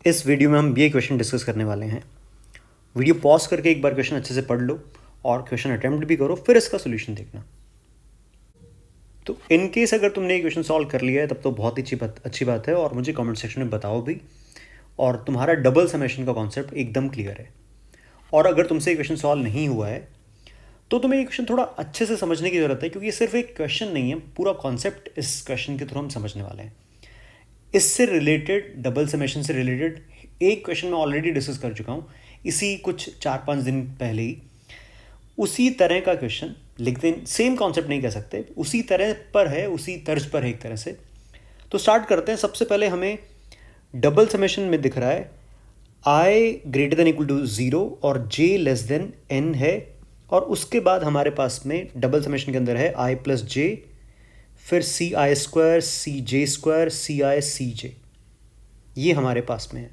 इस वीडियो में हम ये क्वेश्चन डिस्कस करने वाले हैं। वीडियो पॉज करके एक बार क्वेश्चन अच्छे से पढ़ लो और क्वेश्चन अटेम्प्ट भी करो, फिर इसका सोल्यूशन देखना। तो इन केस अगर तुमने ये क्वेश्चन सॉल्व कर लिया है तब तो बहुत ही अच्छी बात है, और मुझे कमेंट सेक्शन में बताओ भी। और तुम्हारा डबल समेशन का कॉन्सेप्ट एकदम क्लियर है। और अगर तुमसे ये क्वेश्चन सॉल्व नहीं हुआ है तो तुम्हें ये क्वेश्चन थोड़ा अच्छे से समझने की ज़रूरत है, क्योंकि ये सिर्फ एक क्वेश्चन नहीं है, पूरा कॉन्सेप्ट इस क्वेश्चन के थ्रू हम समझने वाले हैं। इससे रिलेटेड, डबल समेशन से रिलेटेड एक क्वेश्चन मैं ऑलरेडी डिस्कस कर चुका हूँ इसी कुछ 4-5 दिन पहले ही। उसी तरह का क्वेश्चन लिखते, सेम कॉन्सेप्ट नहीं कह सकते, उसी तरह पर है, उसी तर्ज पर है एक तरह से। तो स्टार्ट करते हैं। सबसे पहले हमें डबल समेशन में दिख रहा है i greater than equal to 0 और j लेस देन n है, और उसके बाद हमारे पास में डबल समेशन के अंदर है i प्लस j, फिर सी i square, C j square, सी आई सी जे, ये हमारे पास में है।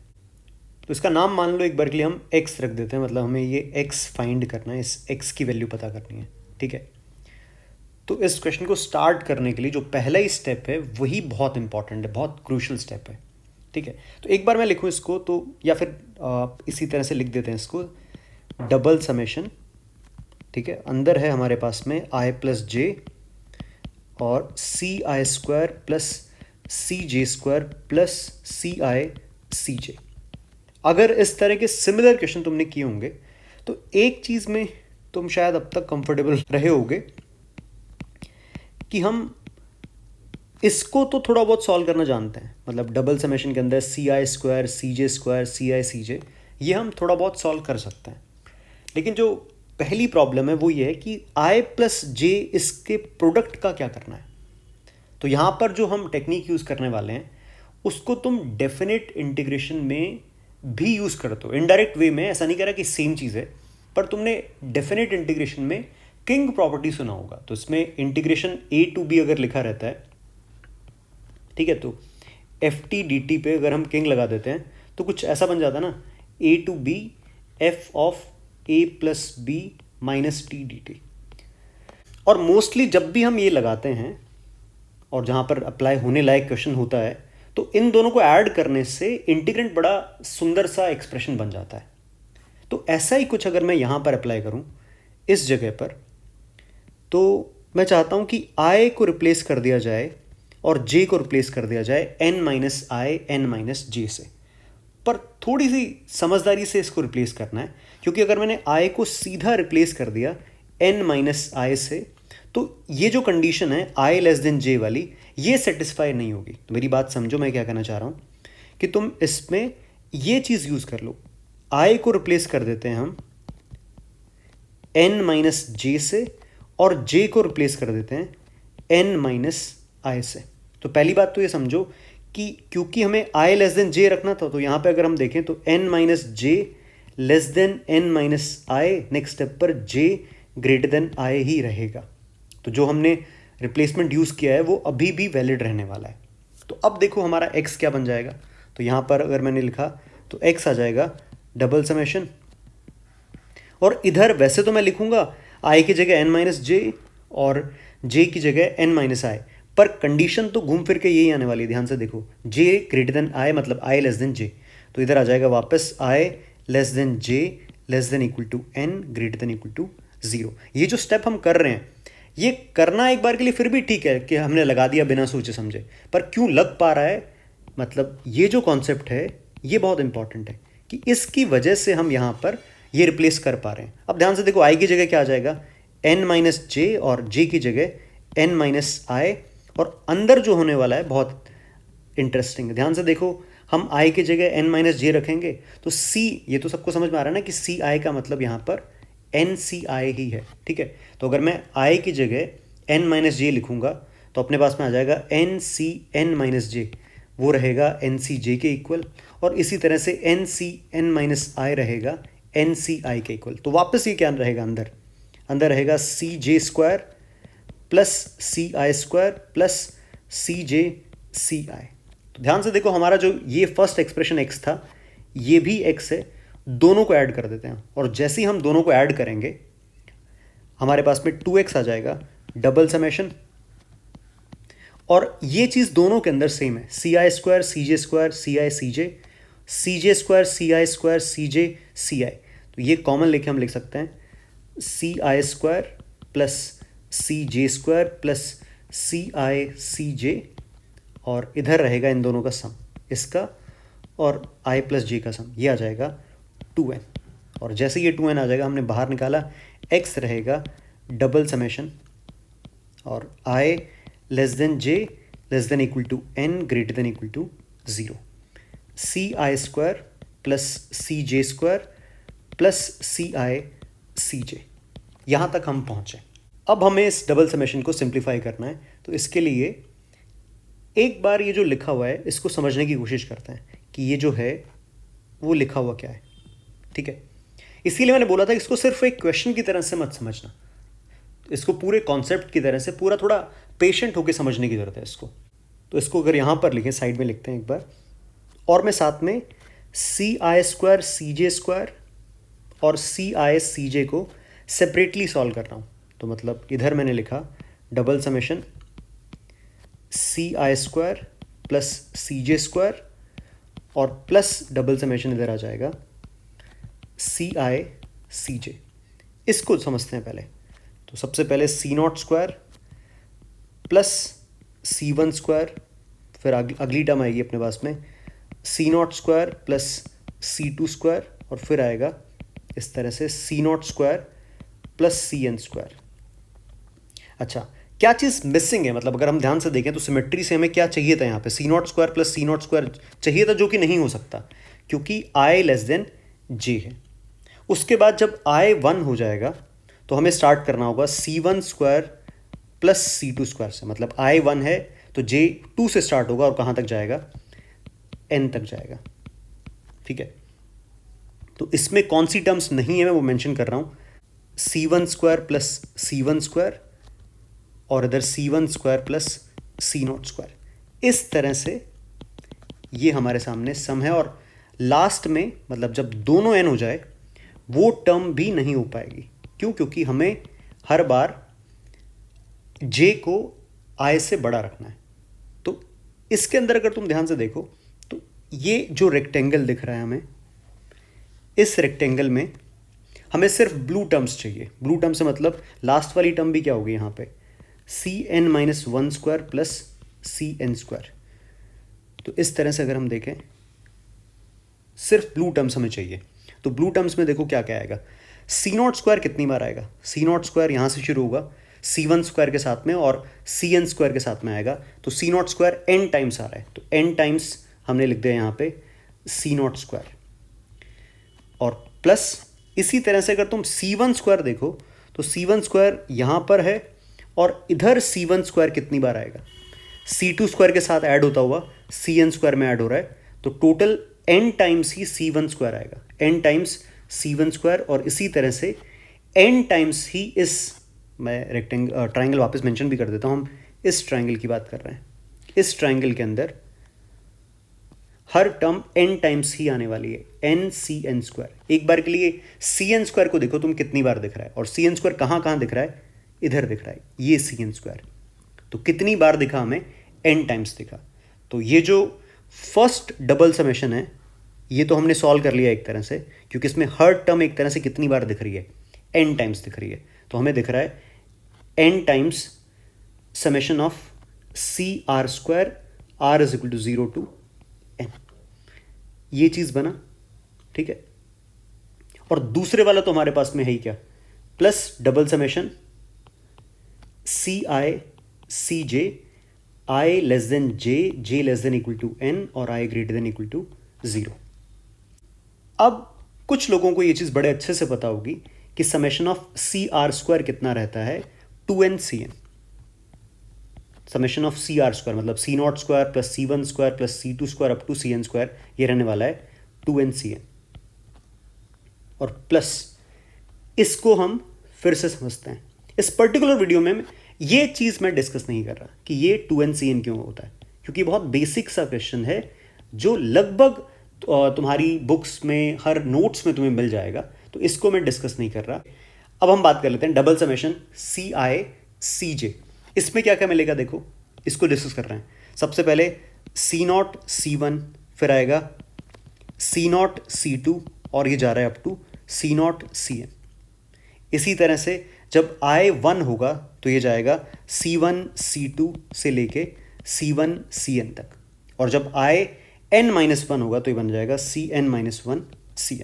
तो इसका नाम मान लो एक बार के लिए हम x रख देते हैं, मतलब हमें ये x फाइंड करना है, इस x की वैल्यू पता करनी है, ठीक है। तो इस क्वेश्चन को स्टार्ट करने के लिए जो पहला ही स्टेप है वही बहुत इंपॉर्टेंट है, बहुत क्रूशल स्टेप है, ठीक है। तो एक बार मैं लिखूँ इसको, तो या फिर इसी तरह से लिख देते हैं इसको, डबल समेशन, ठीक है। अंदर है हमारे पास में i प्लस जे और सी i square plus c j square plus c आई सी जे। अगर इस तरह के सिमिलर क्वेश्चन तुमने किए होंगे तो एक चीज़ में तुम शायद अब तक कंफर्टेबल रहे होगे कि हम इसको तो थोड़ा बहुत सॉल्व करना जानते हैं। मतलब डबल समेशन के अंदर सी i square, C j square, सी आई सी जे, ये हम थोड़ा बहुत सॉल्व कर सकते हैं। लेकिन जो पहली प्रॉब्लम है वो ये है कि i प्लस जे, इसके प्रोडक्ट का क्या करना है। तो यहाँ पर जो हम टेक्निक यूज़ करने वाले हैं उसको तुम डेफिनेट इंटीग्रेशन में भी यूज़ करते हो, इनडायरेक्ट वे में। ऐसा नहीं कह रहा कि सेम चीज़ है, पर तुमने डेफिनेट इंटीग्रेशन में किंग प्रॉपर्टी सुना होगा। तो इसमें इंटीग्रेशन a टू b अगर लिखा रहता है, ठीक है, तो एफ टी डी टी पे अगर हम किंग लगा देते हैं तो कुछ ऐसा बन जाता है ना, a to b F of a plus B minus T D T. और मोस्टली जब भी हम ये लगाते हैं और जहाँ पर अप्लाई होने लायक क्वेश्चन होता है तो इन दोनों को ऐड करने से इंटीग्रेंट बड़ा सुंदर सा एक्सप्रेशन बन जाता है। तो ऐसा ही कुछ अगर मैं यहाँ पर अप्लाई करूँ इस जगह पर, तो मैं चाहता हूँ कि i को रिप्लेस कर दिया जाए और j को रिप्लेस कर दिया जाए n minus i n minus j से। पर थोड़ी सी समझदारी से इसको रिप्लेस करना है, क्योंकि अगर मैंने i को सीधा रिप्लेस कर दिया n माइनस आई से तो ये जो कंडीशन है i लेस देन j वाली, ये सेटिस्फाई नहीं होगी। तो मेरी बात समझो, मैं क्या कहना चाह रहा हूँ कि तुम इसमें ये चीज़ यूज़ कर लो, i को रिप्लेस कर देते हैं हम n माइनस जे से और j को रिप्लेस कर देते हैं n माइनस आई से। तो पहली बात तो ये समझो कि क्योंकि हमें i लेस देन j रखना था, तो यहाँ पे अगर हम देखें तो n माइनस जे लेस देन n माइनस आई, नेक्स्ट स्टेप पर j ग्रेटर देन i ही रहेगा। तो जो हमने रिप्लेसमेंट यूज़ किया है वो अभी भी वैलिड रहने वाला है। तो अब देखो हमारा x क्या बन जाएगा। तो यहाँ पर अगर मैंने लिखा तो x आ जाएगा डबल समेशन, और इधर वैसे तो मैं लिखूँगा i की जगह n माइनस जे और j की जगह n माइनस आई, पर कंडीशन तो घूम फिर के यही आने वाली है। ध्यान से देखो, j ग्रेटर देन i मतलब i लेस देन j, तो इधर आ जाएगा वापस i less than j less than equal to n greater than equal to 0। ये जो स्टेप हम कर रहे हैं, ये करना एक बार के लिए फिर भी ठीक है कि हमने लगा दिया बिना सोचे समझे, पर क्यों लग पा रहा है, मतलब ये जो कॉन्सेप्ट है ये बहुत इंपॉर्टेंट है कि इसकी वजह से हम यहाँ पर ये रिप्लेस कर पा रहे हैं। अब ध्यान से देखो, i की जगह क्या आ जाएगा n माइनस जे और j की जगह n माइनस आई, और अंदर जो होने वाला है बहुत इंटरेस्टिंग है। ध्यान से देखो, हम i की जगह n माइनस जे रखेंगे तो c, ये तो सबको समझ में आ रहा है ना कि सी आई का मतलब यहाँ पर एन सी आई ही है, ठीक है। तो अगर मैं i की जगह n माइनस जे लिखूँगा तो अपने पास में आ जाएगा एन सी एन माइनस जे, वो रहेगा एन सी जे के इक्वल, और इसी तरह से एन सी एन माइनस आई रहेगा एन सी आई के इक्वल। तो वापस ये क्या रहेगा, अंदर रहेगा सी j square plus c i square plus c जे सी आई। तो ध्यान से देखो, हमारा जो ये फर्स्ट एक्सप्रेशन x था ये भी x है, दोनों को ऐड कर देते हैं, और जैसे ही हम दोनों को ऐड करेंगे हमारे पास में 2x आ जाएगा डबल समेशन, और ये चीज़ दोनों के अंदर सेम है, सी i square C j square C I C J, C j square C i square सी जे सी आई, तो ये कॉमन लेके हम लिख सकते हैं सी i square plus c j square plus c आई सी जे, और इधर रहेगा इन दोनों का सम, इसका और आई प्लस जे का सम, ये आ जाएगा 2n। और जैसे ये 2n आ जाएगा, हमने बाहर निकाला, x रहेगा डबल समेशन और i less than j less than equal to n greater than equal to 0, c i square plus c j square plus c I C j. यहाँ तक हम पहुँचे। अब हमें इस डबल समेशन को सिंप्लीफाई करना है, तो इसके लिए एक बार ये जो लिखा हुआ है इसको समझने की कोशिश करते हैं कि ये जो है वो लिखा हुआ क्या है। ठीक है, इसीलिए मैंने बोला था कि इसको सिर्फ एक क्वेश्चन की तरह से मत समझना, इसको पूरे कॉन्सेप्ट की तरह से पूरा थोड़ा पेशेंट होकर समझने की ज़रूरत है इसको। तो इसको अगर यहाँ पर लिखें, साइड में लिखते हैं एक बार, और मैं साथ में सी i square C j square और सी आई सी जे को सेपरेटली सॉल्व कर रहा हूँ। तो मतलब इधर मैंने लिखा double summation C i square plus c j square और प्लस डबल समेशन इधर आ जाएगा सी आई सी जे। इसको समझते हैं पहले। तो सबसे पहले c not square plus c one square, फिर अगली टर्म आएगी अपने पास में c not square plus c two square, और फिर आएगा इस तरह से c not square plus C N square. अच्छा, क्या चीज़ मिसिंग है? मतलब अगर हम ध्यान से देखें तो सिमेट्री से हमें क्या चाहिए था? यहाँ पे c not square plus c not square चाहिए था, जो कि नहीं हो सकता क्योंकि आई लेस देन जे है। उसके बाद जब आई 1 हो जाएगा तो हमें स्टार्ट करना होगा c one square plus c two square से। मतलब आई 1 है तो जे 2 से स्टार्ट होगा और कहाँ तक जाएगा? n तक जाएगा। ठीक है, तो इसमें कौन सी टर्म्स नहीं है मैं वो मेंशन कर रहा हूँ, c one square plus c one square और इधर c one square plus c not square. इस तरह से ये हमारे सामने सम है, और लास्ट में मतलब जब दोनों n हो जाए वो टर्म भी नहीं हो पाएगी। क्यों? क्योंकि हमें हर बार j को i से बड़ा रखना है। तो इसके अंदर अगर तुम ध्यान से देखो तो ये जो रेक्टेंगल दिख रहा है हमें, इस रेक्टेंगल में हमें सिर्फ ब्लू टर्म्स चाहिए। ब्लू टर्म से मतलब लास्ट वाली टर्म भी क्या होगी यहाँ पे, C N minus one square plus C N square. तो इस तरह से अगर हम देखें सिर्फ ब्लू टर्म्स हमें चाहिए। तो ब्लू टर्म्स में देखो क्या क्या आएगा, सी नॉट स्क्वायर कितनी बार आएगा? सी नॉट स्क्वायर यहाँ से शुरू होगा सी वन स्क्वायर के साथ में और सी एन स्क्वायर के साथ में आएगा। तो सी नॉट स्क्वायर एन टाइम्स आ रहा है, तो एन टाइम्स हमने लिख दिया यहाँ पे सी नॉट स्क्वायर, और प्लस इसी तरह से अगर तुम सी वन स्क्वायर देखो तो सी वन स्क्वायर यहाँ पर है और इधर सी वन स्क्वायर कितनी बार आएगा? सी टू स्क्वायर के साथ ऐड होता हुआ सी एन स्क्वायर में ऐड हो रहा है, तो टोटल एन टाइम्स ही सी वन स्क्वायर आएगा, N times C one square. और इसी तरह से एन टाइम्स ही इस, मैं ट्राइंगल वापस मेंशन भी कर देता हूँ, हम इस ट्राइंगल की बात कर रहे हैं। इस ट्राइंगल के अंदर हर टर्म एन टाइम्स ही आने वाली है, एन सी एन स्क्वायर। एक बार के लिए सी एन स्क्वायर को देखो तुम कितनी बार दिख रहा है, और सी एन स्क्वायर कहाँ कहाँ दिख रहा है? इधर दिख रहा है, ये सी एन स्क्वायर। तो कितनी बार दिखा हमें? एन टाइम्स दिखा। तो ये जो फर्स्ट डबल समेशन है ये तो हमने सॉल्व कर लिया एक तरह से, क्योंकि इसमें हर टर्म एक तरह से कितनी बार दिख रही है? एन टाइम्स दिख रही है। तो हमें दिख रहा है N times summation of C R square R is equal to 0 to एन। ये चीज़ बना, ठीक है। और दूसरे वाला तो हमारे पास में है ही क्या, plus double summation C I C J, I less than J, J less than equal to N और I greater than equal to 0। अब कुछ लोगों को ये चीज़ बड़े अच्छे से पता होगी कि summation of C R square कितना रहता है? 2n c n. Summation of C R square मतलब c not square plus c one square plus c two square up to c N square, ये रहने वाला है 2n सी एन। और plus इसको हम फिर से समझते हैं। इस पर्टिकुलर वीडियो में ये चीज़ मैं डिस्कस नहीं कर रहा कि ये 2n सी एन क्यों होता है, क्योंकि बहुत बेसिक सा क्वेश्चन है जो लगभग तुम्हारी बुक्स में हर नोट्स में तुम्हें मिल जाएगा, तो इसको मैं डिस्कस नहीं कर रहा। अब हम बात कर लेते हैं डबल समेशन सी आई सी जे। इसमें क्या क्या मिलेगा देखो, इसको डिस्कस कर रहे हैं। सबसे पहले सी नॉट सी वन, फिर आएगा सी नॉट सी टू और ये जा रहा है up to C naught C N. इसी तरह से जब आई 1 होगा तो ये जाएगा C1 C2 से लेके C1 CN तक, और जब आई n-1 होगा तो ये बन जाएगा Cn-1 Cn।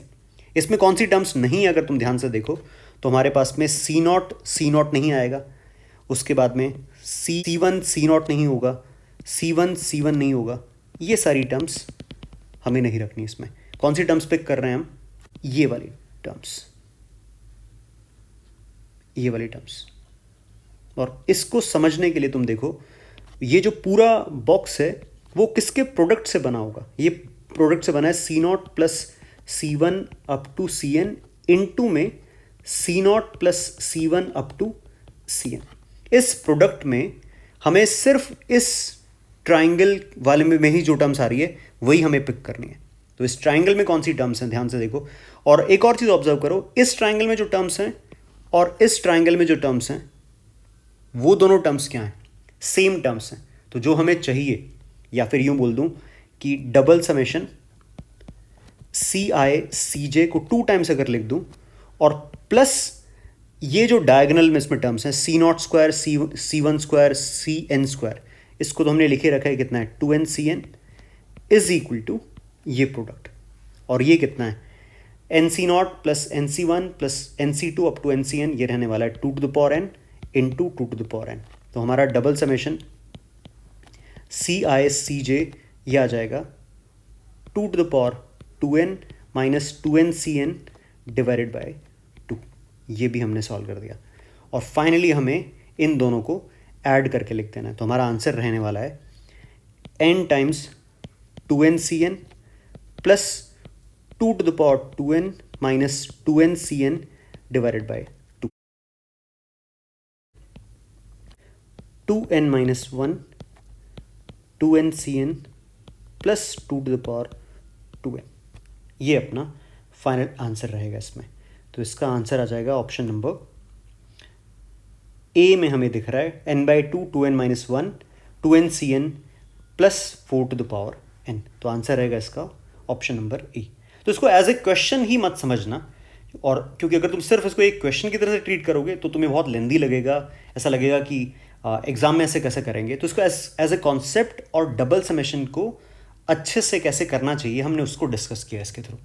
इसमें कौन सी टर्म्स नहीं, अगर तुम ध्यान से देखो तो हमारे पास में C0 नहीं आएगा, उसके बाद में C1 C0 नहीं होगा, C1 C1 नहीं होगा। ये सारी टर्म्स हमें नहीं रखनी। इसमें कौन सी टर्म्स पिक कर रहे हैं हम? ये वाली टर्म्स, ये वाली टर्म्स। और इसको समझने के लिए तुम देखो, ये जो पूरा बॉक्स है वो किसके प्रोडक्ट से बना होगा? ये प्रोडक्ट से बना है C0 plus C1 up to Cn इनटू में C0 plus C1 up to Cn। इस प्रोडक्ट में हमें सिर्फ इस ट्राइंगल वाले में ही जो टर्म्स आ रही है वही हमें पिक करनी है। तो इस ट्राइंगल में कौन सी टर्म्स हैं, ध्यान से देखो। और एक और चीज़ ऑब्जर्व करो, इस ट्राइंगल में जो टर्म्स हैं और इस ट्राइंगल में जो टर्म्स हैं वो दोनों टर्म्स क्या हैं? सेम टर्म्स हैं। तो जो हमें चाहिए, या फिर यूं बोल दूं कि डबल समेशन CI CJ को 2 टाइम्स अगर लिख दूं और प्लस ये जो डायगोनल में इसमें टर्म्स हैं C0 square C1 square CN square, इसको तो हमने लिखे रखा है कितना है 2n CN is equal to ये प्रोडक्ट। और ये कितना है NC0 plus NC1 plus NC2 up to NCN, ये रहने वाला है 2 to the power n into 2 to the power n। तो हमारा डबल समेशन CI CJ ये आ जाएगा 2 to the power 2n minus 2n CN divided by 2। ये भी हमने सॉल्व कर दिया। और फाइनली हमें इन दोनों को ऐड करके लिख देना है। तो हमारा आंसर रहने वाला है n times 2n CN plus 2 to the power 2n minus 2n CN divided by 2। 2n minus 1 2n CN plus 2 to the power 2n, ये अपना फाइनल आंसर रहेगा इसमें। तो इसका आंसर आ जाएगा ऑप्शन नंबर ए में हमें दिख रहा है n/2 2n minus 1 2n CN plus 4 to the power n। तो आंसर रहेगा इसका ऑप्शन नंबर ए। तो इसको एज ए क्वेश्चन ही मत समझना, और क्योंकि अगर तुम सिर्फ इसको एक क्वेश्चन की तरह से ट्रीट करोगे तो तुम्हें बहुत लेंदी लगेगा, ऐसा लगेगा कि एग्जाम में ऐसे कैसे करेंगे। तो इसको एज ए कॉन्सेप्ट और डबल समेशन को अच्छे से कैसे करना चाहिए हमने उसको डिस्कस किया इसके थ्रू।